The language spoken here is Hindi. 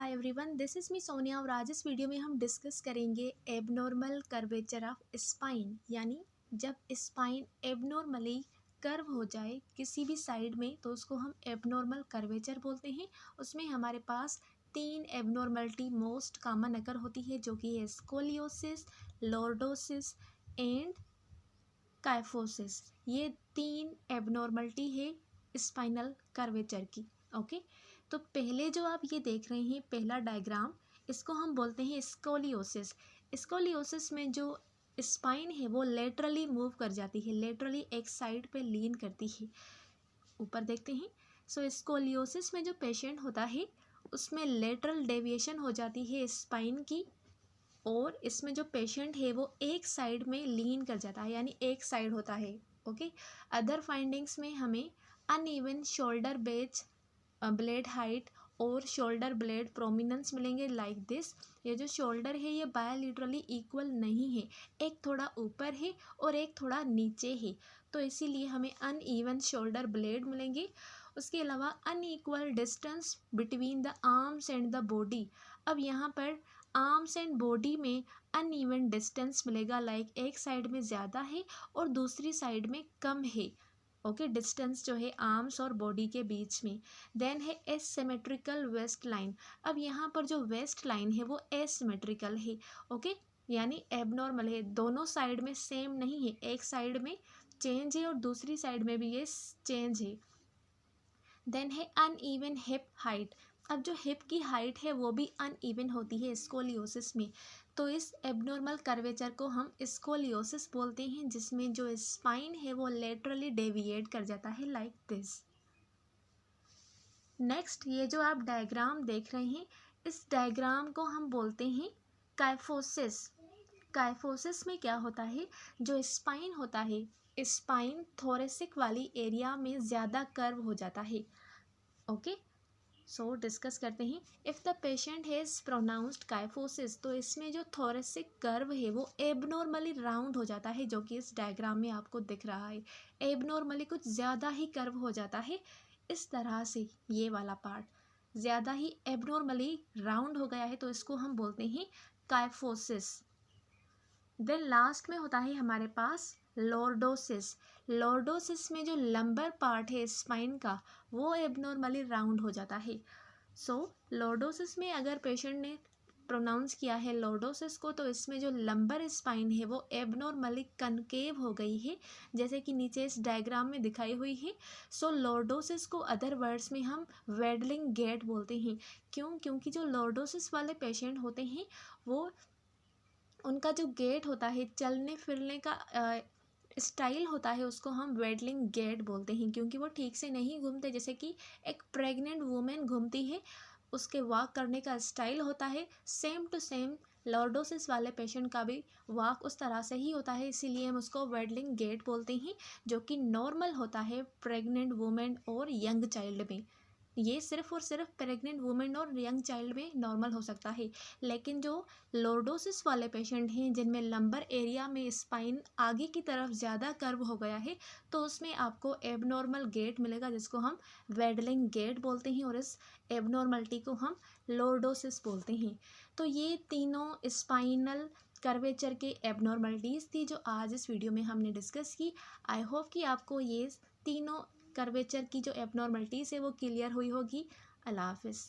Hi everyone, this is me Sonia और आज इस वीडियो में हम डिस्कस करेंगे एबनॉर्मल कर्वेचर ऑफ स्पाइन। यानी जब स्पाइन एबनॉर्मली कर्व हो जाए किसी भी साइड में तो उसको हम एबनॉर्मल कर्वेचर बोलते हैं। उसमें हमारे पास तीन एबनॉर्मलिटी मोस्ट कॉमन अकर होती है, जो कि है स्कोलियोसिस, लॉर्डोसिस एंड काइफोसिस। ये तीन एबनॉर्मलिटी है स्पाइनल कर्वेचर की। ओके, तो पहले जो आप ये देख रहे हैं पहला डायग्राम, इसको हम बोलते हैं स्कोलियोसिस। स्कोलियोसिस में जो स्पाइन है वो लेटरली मूव कर जाती है, लेटरली एक साइड पे लीन करती है। ऊपर देखते हैं। सो स्कोलियोसिस में जो पेशेंट होता है उसमें लेटरल डेविएशन हो जाती है स्पाइन की, और इसमें जो पेशेंट है वो एक साइड में लीन कर जाता है, यानी एक साइड होता है। ओके, अदर फाइंडिंग्स में हमें uneven shoulder base blade height और शोल्डर ब्लेड प्रोमिनेंस मिलेंगे लाइक दिस। ये जो शोल्डर है ये बायलिटरली इक्वल नहीं है, एक थोड़ा ऊपर है और एक थोड़ा नीचे है, तो इसीलिए हमें अनइवन शोल्डर ब्लेड मिलेंगे। उसके अलावा unequal distance between the arms and the body. अब यहाँ पर आर्म्स एंड बॉडी में अनइवन डिस्टेंस मिलेगा, लाइक एक साइड में ज़्यादा है और दूसरी साइड में कम है। ओके, डिस्टेंस जो है आर्म्स और बॉडी के बीच में। देन है एसिमेट्रिकल वेस्ट लाइन। अब यहाँ पर जो वेस्ट लाइन है वो एसिमेट्रिकल है। ओके, यानी एबनॉर्मल है, दोनों साइड में सेम नहीं है, एक साइड में चेंज है और दूसरी साइड में भी ये चेंज है। देन है अनइवन हिप हाइट। अब जो हिप की हाइट है वो भी अनइवन होती है स्कोलियोसिस में, तो इस एबनॉर्मल कर्वेचर को हम स्कोलियोसिस बोलते हैं, जिसमें जो स्पाइन है वो लेटरली डेविएट कर जाता है लाइक दिस। नेक्स्ट, ये जो आप डायग्राम देख रहे हैं इस डायग्राम को हम बोलते हैं काइफोसिस। काइफोसिस में क्या होता है, जो स्पाइन होता है स्पाइन थोरेसिक वाली एरिया में ज़्यादा कर्व हो जाता है। ओके, सो डिस्कस करते हैं। If the patient has pronounced kyphosis, तो इसमें जो थोरेसिक कर्व है वो एबनॉर्मली राउंड हो जाता है, जो कि इस डायग्राम में आपको दिख रहा है। एबनॉर्मली कुछ ज़्यादा ही कर्व हो जाता है, इस तरह से ये वाला पार्ट ज़्यादा ही एबनॉर्मली राउंड हो गया है, तो इसको हम बोलते हैं काइफोसिस। देन लास्ट में होता है हमारे पास लॉर्डोसिस। लॉर्डोसिस में जो लंबर पार्ट है स्पाइन का वो एबनॉर्मली राउंड हो जाता है। सो लॉर्डोसिस में अगर पेशेंट ने प्रोनाउंस किया है लॉर्डोसिस को, तो इसमें जो लंबर स्पाइन है वो एबनॉर्मली कनकेव हो गई है, जैसे कि नीचे इस डायग्राम में दिखाई हुई है। सो लॉर्डोसिस को अदर वर्ड्स में हम वेडलिंग गेट बोलते हैं। क्यों? क्योंकि जो लॉर्डोसिस वाले पेशेंट होते हैं वो उनका जो गेट होता है, चलने फिरने का स्टाइल होता है, उसको हम वेडलिंग गेट बोलते हैं, क्योंकि वो ठीक से नहीं घूमते, जैसे कि एक प्रेग्नेंट वुमेन घूमती है उसके वॉक करने का स्टाइल होता है, सेम टू सेम लॉर्डोसिस वाले पेशेंट का भी वॉक उस तरह से ही होता है, इसीलिए हम उसको वेडलिंग गेट बोलते हैं, जो कि नॉर्मल होता है प्रेग्नेंट वुमेन और यंग चाइल्ड में। ये सिर्फ और सिर्फ प्रेग्नेंट वुमेन और यंग चाइल्ड में नॉर्मल हो सकता है, लेकिन जो लॉर्डोसिस वाले पेशेंट हैं जिनमें लंबर एरिया में स्पाइन आगे की तरफ ज़्यादा कर्व हो गया है, तो उसमें आपको एबनॉर्मल गेट मिलेगा, जिसको हम वेडलिंग गेट बोलते हैं, और इस एबनॉर्मलिटी को हम लॉर्डोसिस बोलते हैं। तो ये तीनों स्पाइनल कर्वेचर के एबनॉर्मलिटीज़ थी जो आज इस वीडियो में हमने डिस्कस की। आई होप कि आपको ये तीनों कर्वेचर की जो एबनॉर्मलिटीज़ है वो क्लियर हुई होगी। अल्लाह हाफिज़।